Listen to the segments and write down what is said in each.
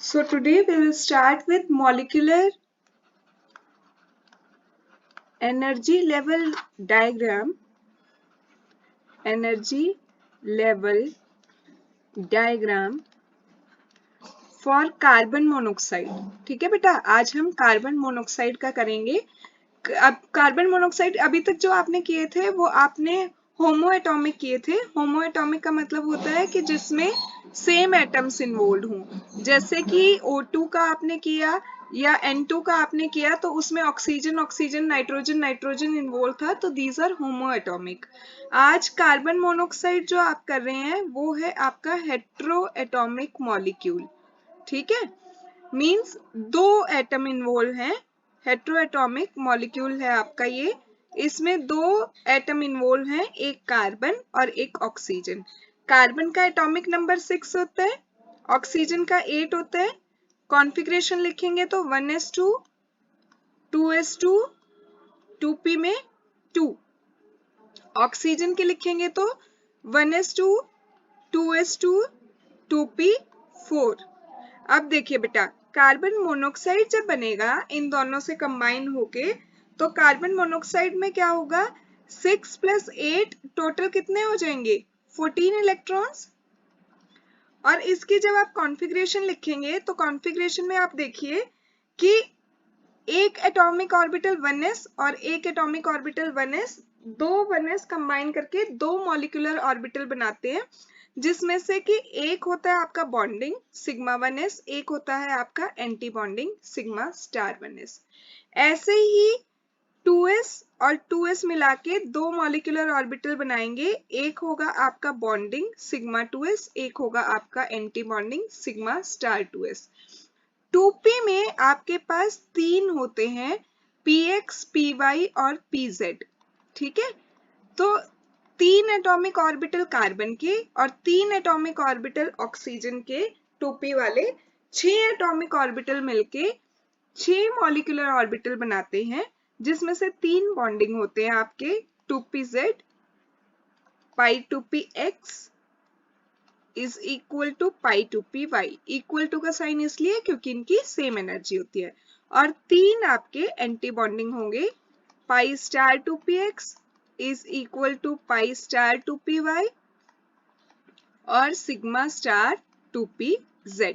So today we will start with molecular energy level diagram. Energy level diagram for carbon monoxide. ठीक है बेटा, आज हम carbon monoxide का करेंगे। अब कार्बन मोनोक्साइड अभी तक जो आपने किए थे वो आपने होमो एटॉमिक किए थे। होमो एटॉमिक का मतलब होता है कि जिसमें सेम एटम्स इन्वॉल्व हों। जैसे कि O2 का आपने किया या N2 का आपने किया तो उसमें oxygen oxygen nitrogen nitrogen involve था, तो दीज आर होमो एटॉमिक। आज कार्बन मोनोक्साइड जो आप कर रहे हैं वो है आपका हेट्रो एटॉमिक मॉलिक्यूल। ठीक है, मींस दो एटम इन्वॉल्व हैं। हेट्रोएटॉमिक मॉलिक्यूल है आपका ये। इसमें दो एटम इन्वॉल्व हैं, एक कार्बन और एक ऑक्सीजन। कार्बन का एटॉमिक नंबर 6 होता है, ऑक्सीजन का 8 होता है। कॉन्फ़िगरेशन लिखेंगे तो 1s2 2s2 2p में 2। ऑक्सीजन के लिखेंगे तो 1s2 2s2 2p 4। अब देखिए बेटा, कार्बन मोनोक्साइड जब बनेगा इन दोनों से कंबाइन होके, तो कार्बन मोनोक्साइड में क्या होगा, 6 + 8 टोटल कितने हो जाएंगे, 14 इलेक्ट्रॉन्स। और इसकी जब आप कॉन्फ़िगरेशन लिखेंगे तो कॉन्फ़िगरेशन में आप देखिए कि एक एटॉमिक ऑर्बिटल 1s और एक एटॉमिक ऑर्बिटल 1s, दो 1s कंबाइन करके दो मॉलिक्यूलर ऑर्बिटल बनाते हैं, जिसमें से कि एक होता है आपका बॉन्डिंग सिग्मा 1s, एक होता है आपका anti bonding sigma star 1s। ऐसे ही 2s और 2s मिला के दो मॉलिक्यूलर ऑर्बिटल बनाएंगे, एक होगा आपका बॉन्डिंग सिग्मा 2s, एक होगा आपका anti bonding sigma star 2s। 2p में आपके पास तीन होते हैं, px, py और pz। ठीक है, तो तीन एटॉमिक ऑर्बिटल कार्बन के और तीन एटॉमिक ऑर्बिटल ऑक्सीजन के 2p वाले, 6 एटॉमिक ऑर्बिटल मिलके 6 मॉलिक्यूलर ऑर्बिटल बनाते हैं, जिसमें से तीन बॉन्डिंग होते हैं आपके 2pz, pi2px is equal to pi2py। Equal to का साइन इसलिए क्योंकि इनकी सेम एनर्जी होती है। और तीन आपके एंटी बॉन्डिंग होंगे, pi*2px is equal to pi*2py और sigma*2pz।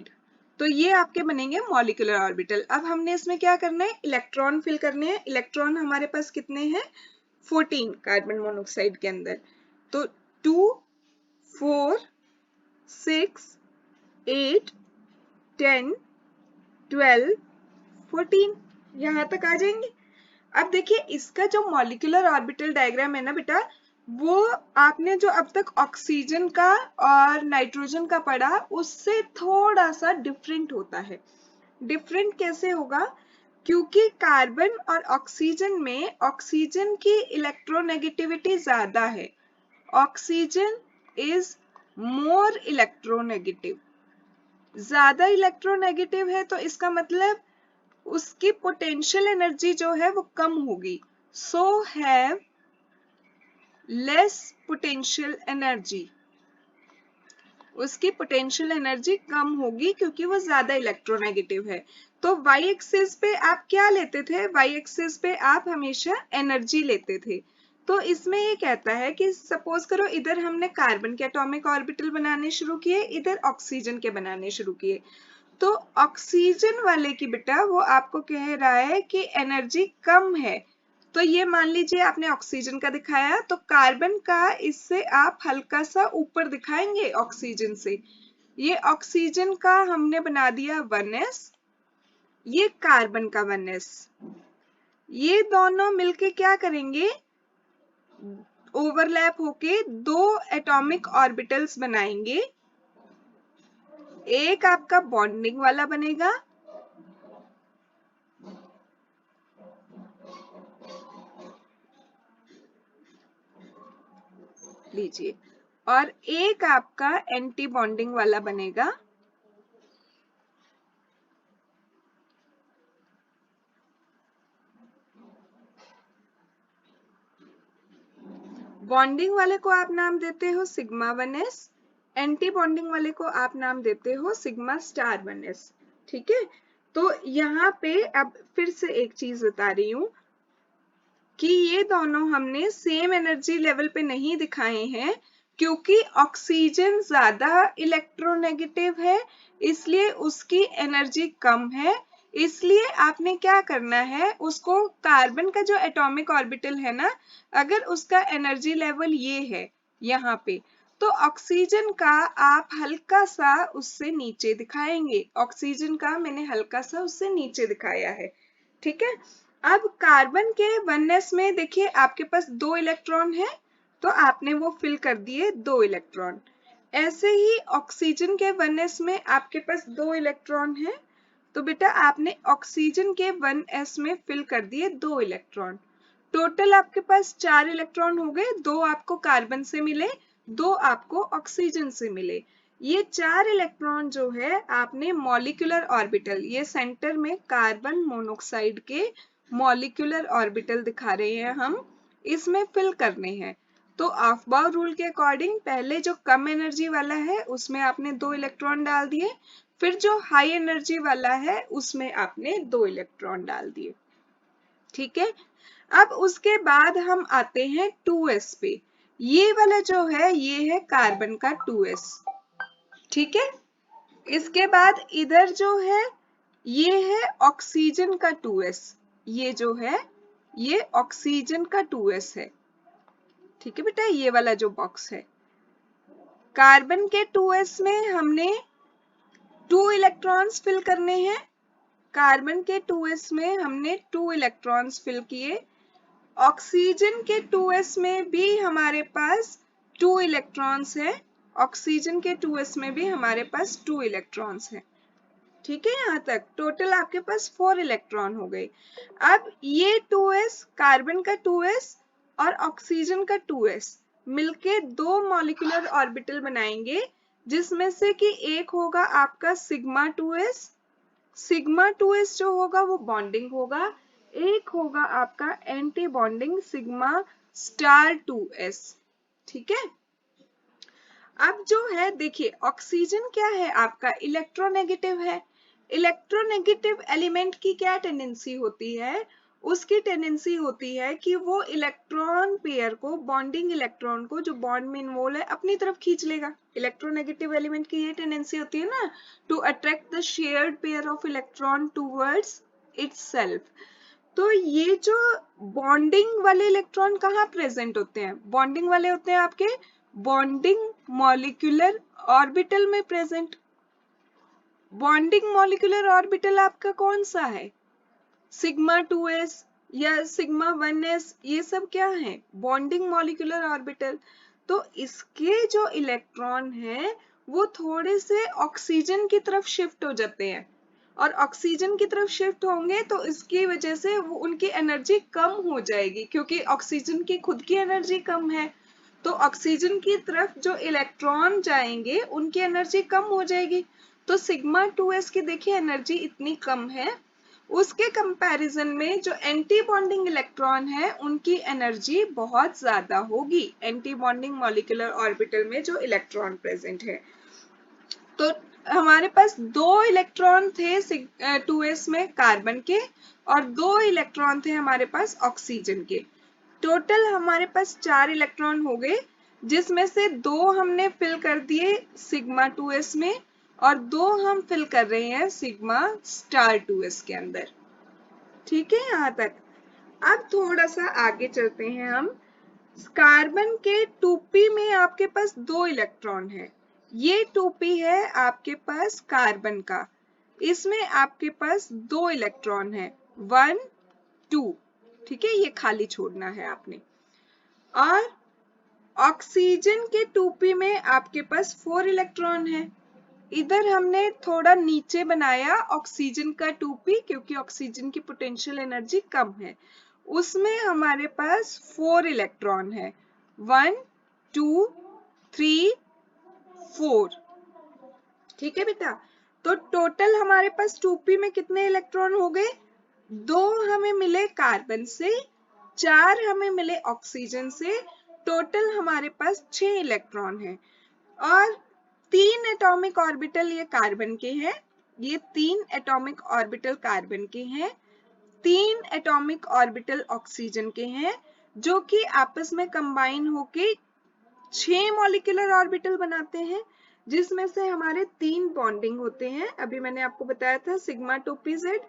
तो ये आपके बनेंगे मॉलिक्यूलर ऑर्बिटल। अब हमने इसमें क्या करना है, इलेक्ट्रॉन फिल करने हैं। इलेक्ट्रॉन हमारे पास कितने हैं, 14 कार्बन मोनोक्साइड के अंदर। तो 2 4 6 8 10 12 14 यहाँ तक आ जाएंगे। अब देखिए इसका जो मॉलिक्यूलर ऑर्बिटल डायग्राम है ना बेटा, वो आपने जो अब तक ऑक्सीजन का और नाइट्रोजन का पढ़ा उससे थोड़ा सा डिफरेंट होता है। डिफरेंट कैसे होगा, क्योंकि कार्बन और ऑक्सीजन में ऑक्सीजन की इलेक्ट्रोनेगेटिविटी ज्यादा है। Oxygen is more electronegative. ज्यादा इलेक्ट्रोनेगेटिव है तो इसका मतलब उसकी पोटेंशियल एनर्जी जो है वो कम होगी। So have less potential energy, उसकी पोटेंशियल एनर्जी कम होगी क्योंकि वो ज्यादा इलेक्ट्रोनेगेटिव है। तो वाई एक्सिस पे आप क्या लेते थे, वाई एक्सिस पे आप हमेशा एनर्जी लेते थे। तो इसमें ये कहता है कि सपोज करो इधर हमने कार्बन के एटॉमिक ऑर्बिटल बनाने शुरू किए, इधर ऑक्सीजन के बनाने शुरू किए, तो ऑक्सीजन वाले की बेटा वो आपको कह रहा है कि एनर्जी कम है। तो ये मान लीजिए आपने ऑक्सीजन का दिखाया, तो कार्बन का इससे आप हल्का सा ऊपर दिखाएंगे ऑक्सीजन से। ये ऑक्सीजन का हमने बना दिया 1s, ये कार्बन का 1s। ये दोनों मिलके क्या करेंगे, ओवरलैप होके दो एटॉमिक ऑर्बिटल्स बनाएंगे। एक आपका बॉन्डिंग वाला बनेगा, लीजिए, और एक आपका एंटी बॉन्डिंग वाला बनेगा। बॉन्डिंग वाले को आप नाम देते हो सिग्मा 1s, एंटी बॉन्डिंग वाले को आप नाम देते हो सिग्मा स्टार 1s। ठीक है, तो यहाँ पे अब फिर से एक चीज बता रही हूँ कि ये दोनों हमने सेम एनर्जी लेवल पे नहीं दिखाए हैं, क्योंकि ऑक्सीजन ज्यादा इलेक्ट्रोनेगेटिव है, इसलिए उसकी एनर्जी कम है। इसलिए आपने क्या करना है, उसको कार्बन का जो एटॉमिक ऑर्बिटल है ना, अगर उसका एनर्जी लेवल ये है यहाँ पे, तो ऑक्सीजन का आप हल्का सा उससे नीचे दिखाएंगे। ऑक्सीजन का मैंने हल्का सा उससे नीचे दिखाया है, ठीक है। अब कार्बन के 1s में देखिए आपके पास 2 इलेक्ट्रॉन है, तो आपने वो फिल कर दिए 2 इलेक्ट्रॉन। ऐसे ही ऑक्सीजन के 1s में आपके पास 2 इलेक्ट्रॉन है, तो बेटा आपने ऑक्सीजन के 1s में फिल कर दिए 2 इलेक्ट्रॉन। टोटल आपके पास 4 इलेक्ट्रॉन हो गए, 2 आपको कार्बन से मिले, 2 आपको ऑक्सीजन से मिले। ये 4 इलेक्ट्रॉन जो है आपने मॉलिक्यूलर ऑर्बिटल, ये सेंटर में कार्बन मोनोक्साइड के मॉलिक्यूलर ऑर्बिटल दिखा रहे हैं हम, इसमें फिल करने हैं। तो ऑफ-बाउ रूल के अकॉर्डिंग पहले जो कम एनर्जी वाला है उसमें आपने 2 इलेक्ट्रॉन डाल दिए, फिर जो हाई एनर्जी वाला है उसमें आपने 2 इलेक्ट्रॉन डाल दिए, ठीक है। अब उसके बाद हम आते हैं 2s पे। ये वाला जो है ये है कार्बन का 2s, ठीक है। इसके बाद इधर जो है ये है ऑक्सीजन का 2s, ये जो है ये ऑक्सीजन का 2s है, ठीक है बेटा, ये वाला जो बॉक्स है। कार्बन के 2s में हमने 2 इलेक्ट्रॉन्स फिल करने हैं, कार्बन के 2s में हमने 2 इलेक्ट्रॉन्स फिल किए। ऑक्सीजन के 2s में भी हमारे पास 2 इलेक्ट्रॉन्स हैं, ऑक्सीजन के 2s में भी हमारे पास 2 इलेक्ट्रॉन्स हैं, ठीक है। यहाँ तक टोटल आपके पास 4 इलेक्ट्रॉन हो गए। अब ये 2s, कार्बन का 2s और ऑक्सीजन का 2s मिलके 2 मॉलिक्यूलर ऑर्बिटल बनाएंगे, जिसमें से कि एक होगा आपका सिग्मा 2s, सिग्मा 2s जो होगा वो बॉन्डिंग होगा, एक होगा आपका anti bonding sigma star 2s, ठीक है। अब जो है देखिए ऑक्सीजन क्या है आपका इलेक्ट्रोनेगेटिव है। इलेक्ट्रोनेगेटिव एलिमेंट की क्या टेंडेंसी होती है, उसकी टेंडेंसी होती है कि वो इलेक्ट्रॉन पेयर को, बॉन्डिंग इलेक्ट्रॉन को जो बॉन्ड में इन्वॉल्व है अपनी तरफ खींच लेगा। इलेक्ट्रोनेगेटिव एलिमेंट की ये टेंडेंसी होती है ना, to attract the shared pair of electron towards itself. तो ये जो बॉन्डिंग वाले इलेक्ट्रॉन कहाँ प्रेजेंट होते हैं, बॉन्डिंग वाले होते हैं आपके बॉन्डिंग मॉलिक्यूलर ऑर्बिटल में प्रेजेंट। बॉन्डिंग मॉलिक्यूलर ऑर्बिटल आपका कौन सा है, सिग्मा 2s या सिग्मा 1s, ये सब क्या है बॉन्डिंग मॉलिक्यूलर ऑर्बिटल। तो इसके जो इलेक्ट्रॉन हैं वो थोड़े से ऑक्सीजन की तरफ शिफ्ट हो जाते हैं, और ऑक्सीजन की तरफ शिफ्ट होंगे तो इसकी वजह से वो उनकी एनर्जी कम हो जाएगी, क्योंकि ऑक्सीजन की खुद की एनर्जी कम है, तो ऑक्सीजन की तरफ जो इलेक्ट्रॉन जाएंगे उनकी एनर्जी कम हो जाएगी। तो सिग्मा 2s की देखिए एनर्जी इतनी कम है, उसके कंपैरिजन में जो एंटी बॉन्डिंग इलेक्ट्रॉन है उनकी एनर्जी बहुत ज्यादा होगी, एंटी बॉन्डिंग मॉलिक्यूलर ऑर्बिटल में जो इलेक्ट्रॉन प्रेजेंट है। तो हमारे पास 2 इलेक्ट्रॉन थे 2s में कार्बन के, और 2 इलेक्ट्रॉन थे हमारे पास ऑक्सीजन के। टोटल हमारे पास 4 इलेक्ट्रॉन हो गए, जिसमें से 2 हमने फिल कर दिए सिग्मा 2s में, और 2 हम फिल कर रहे हैं सिग्मा स्टार 2s के अंदर, ठीक है यहाँ तक। अब थोड़ा सा आगे चलते हैं हम। कार्बन के 2p में आपके पास 2 इलेक्ट्रॉन है, ये 2p है आपके पास कार्बन का, इसमें आपके पास 2 इलेक्ट्रॉन है 1 2, ठीक है, ये खाली छोड़ना है आपने। और ऑक्सीजन के 2p में आपके पास 4 इलेक्ट्रॉन है, इधर हमने थोड़ा नीचे बनाया ऑक्सीजन का 2p, क्योंकि ऑक्सीजन की पोटेंशियल एनर्जी कम है, उसमें हमारे पास 4 इलेक्ट्रॉन है 1 2 3 4, ठीक है बेटा। तो टोटल हमारे पास 2p में कितने इलेक्ट्रॉन हो गए, 2 हमें मिले कार्बन से, 4 हमें मिले ऑक्सीजन से, टोटल हमारे पास 6 इलेक्ट्रॉन है। और 3 एटॉमिक ऑर्बिटल ये कार्बन के हैं, ये 3 एटॉमिक ऑर्बिटल कार्बन के हैं, 3 एटॉमिक ऑर्बिटल ऑक्सीजन के हैं, जो कि आपस में कंबाइन होके 6 मॉलिक्यूलर ऑर्बिटल बनाते हैं, जिसमें से हमारे 3 बॉन्डिंग होते हैं। अभी मैंने आपको बताया था सिग्मा 2pz,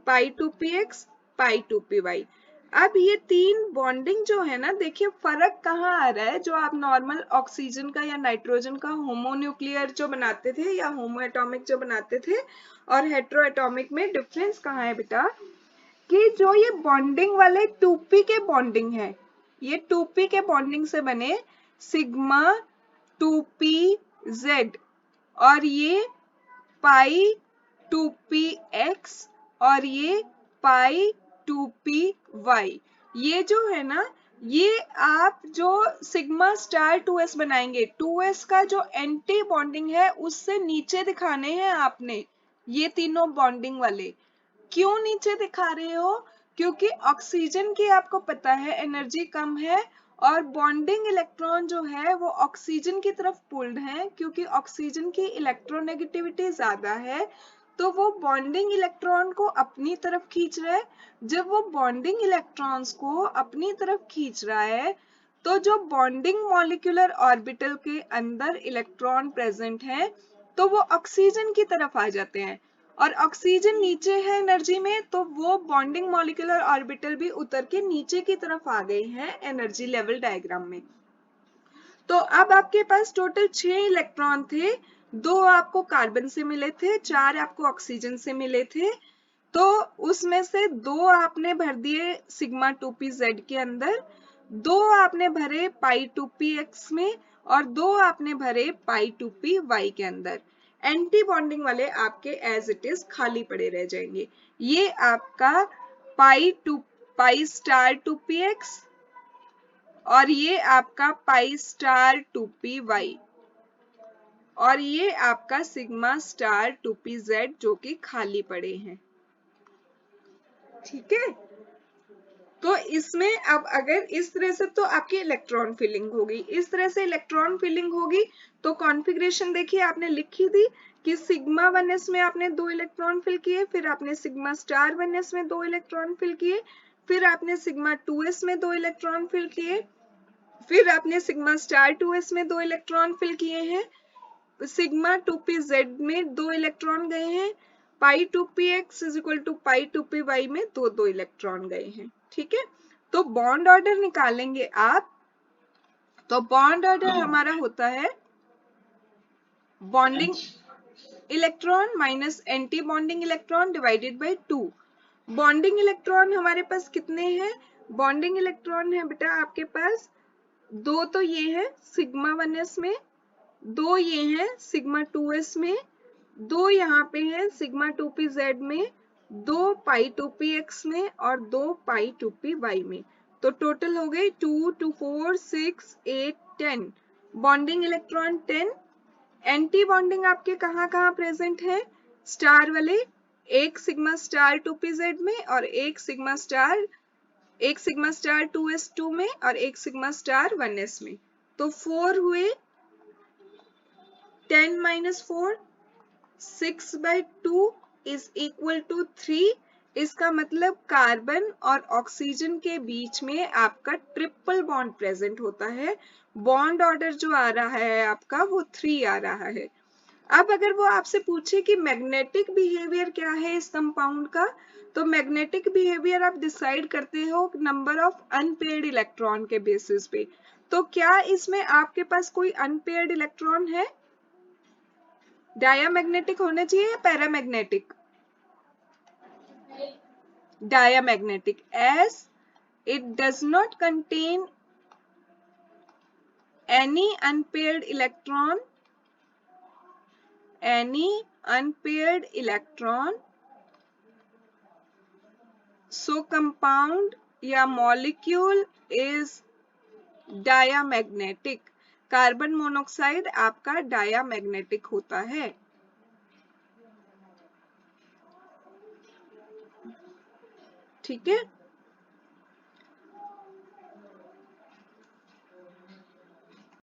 पाई 2px, पाई 2py। अब ये 3 बॉन्डिंग जो है ना, देखिए फर्क कहाँ आ रहा है। जो आप नॉर्मल ऑक्सीजन का या नाइट्रोजन का होमोन्यूक्लियर जो बनाते थे या होमो एटॉमिक जो बनाते थे, और हेट्रो एटॉमिक में डिफरेंस कहाँ है बेटा, कि जो ये बॉन्डिंग वाले 2p के बॉन्डिंग है, ये 2p के बॉन्डिंग से बने सिग्मा 2pz, और ये पाई 2px, और ये पाई 2py। ये जो है ना, ये आप जो सिग्मा स्टार 2s बनाएंगे, 2s का जो एंटी बॉन्डिंग है उससे नीचे दिखाने हैं आपने ये तीनों बॉन्डिंग वाले। क्यों नीचे दिखा रहे हो? क्योंकि ऑक्सीजन की आपको पता है एनर्जी कम है, और बॉन्डिंग इलेक्ट्रॉन जो है वो ऑक्सीजन की तरफ पुल्ड है, क्योंकि ऑक्सीजन की इलेक्ट्रोनेगेटिविटी ज्यादा है, तो वो बॉन्डिंग इलेक्ट्रॉन को अपनी तरफ खींच रहा है। जब वो बॉन्डिंग इलेक्ट्रॉन्स को अपनी तरफ खींच रहा है, तो जो बॉन्डिंग मॉलिक्यूलर ऑर्बिटल के अंदर इलेक्ट्रॉन प्रेजेंट है, तो वो ऑक्सीजन की तरफ आ जाते हैं, और ऑक्सीजन नीचे है एनर्जी में, तो वो बॉन्डिंग मॉलिक्यूलर ऑर्बिटल भी उतर के नीचे की तरफ आ गए हैं एनर्जी लेवल डायग्राम में। तो अब आपके पास टोटल 6 इलेक्ट्रॉन थे, 2 आपको कार्बन से मिले थे, 4 आपको ऑक्सीजन से मिले थे। तो उसमें से 2 आपने भर दिए सिग्मा 2pz के अंदर, 2 आपने भरे पाई 2px में, और 2 आपने भरे पाई 2py के अंदर। एंटी बॉन्डिंग वाले आपके एज इट इज खाली पड़े रह जाएंगे। ये आपका पाई स्टार 2px, और ये आपका पाई स्टार 2py, और ये आपका सिग्मा स्टार 2pz जो कि खाली पड़े हैं। ठीक है, तो इसमें अब अगर इस तरह से तो आपकी इलेक्ट्रॉन फिलिंग होगी, इस तरह से इलेक्ट्रॉन फिलिंग होगी, तो कॉन्फ़िगरेशन देखिए आपने लिखी थी कि सिग्मा 1s में आपने 2 इलेक्ट्रॉन फिल किए, फिर आपने सिग्मा स्टार 1s में 2 इलेक्ट्रॉन फिल किए, फिर आपने सिग्मा 2s में 2 इलेक्ट्रॉन फिल किए, फिर आपने सिग्मा स्टार 2s में 2 इलेक्ट्रॉन फिल किए हैं, सिग्मा 2pz में 2 इलेक्ट्रॉन गए हैं, pi 2px is equal to pi 2py में 2 इलेक्ट्रॉन गए हैं। ठीक है, तो बॉन्ड ऑर्डर निकालेंगे आप, तो बॉन्ड ऑर्डर हमारा होता है bonding electron minus anti bonding electron divided by 2। Bonding electron हमारे पास कितने हैं? बॉन्डिंग इलेक्ट्रॉन है बेटा आपके पास 2, तो ये है सिग्मा 1s में, 2 ये हैं सिग्मा 2s में, 2 यहाँ पे हैं सिग्मा 2pz में, 2 पाई 2px में, और 2 पाई 2py में। तो टोटल हो गए 2 2 4 6 8 10 बॉन्डिंग इलेक्ट्रॉन 10। एंटी बॉन्डिंग आपके कहाँ कहाँ प्रेजेंट है? स्टार वाले, एक सिग्मा स्टार 2pz में, और एक सिग्मा स्टार 2s2 में, और एक सिग्मा स्टार 1s में। तो 4 हुए, 10 minus 4, 6/2 is equal to 3। इसका मतलब कार्बन और ऑक्सीजन के बीच में आपका ट्रिपल बॉन्ड प्रेजेंट होता है। बॉन्ड ऑर्डर जो आ रहा है आपका वो 3 आ रहा है। अब अगर वो आपसे पूछे कि मैग्नेटिक बिहेवियर क्या है इस कंपाउंड का, तो मैग्नेटिक बिहेवियर आप डिसाइड करते हो नंबर ऑफ अनपेयर्ड इलेक्ट्रॉन के बेसिस पे। तो क्या इसमें आपके पास कोई अनपेयर्ड इलेक्ट्रॉन है? डायामैग्नेटिक होना चाहिए या paramagnetic? Diamagnetic, as it does not contain any unpaired electron, so compound या molecule is diamagnetic। Carbon monoxide आपका डायामैग्नेटिक होता है। ठीक है,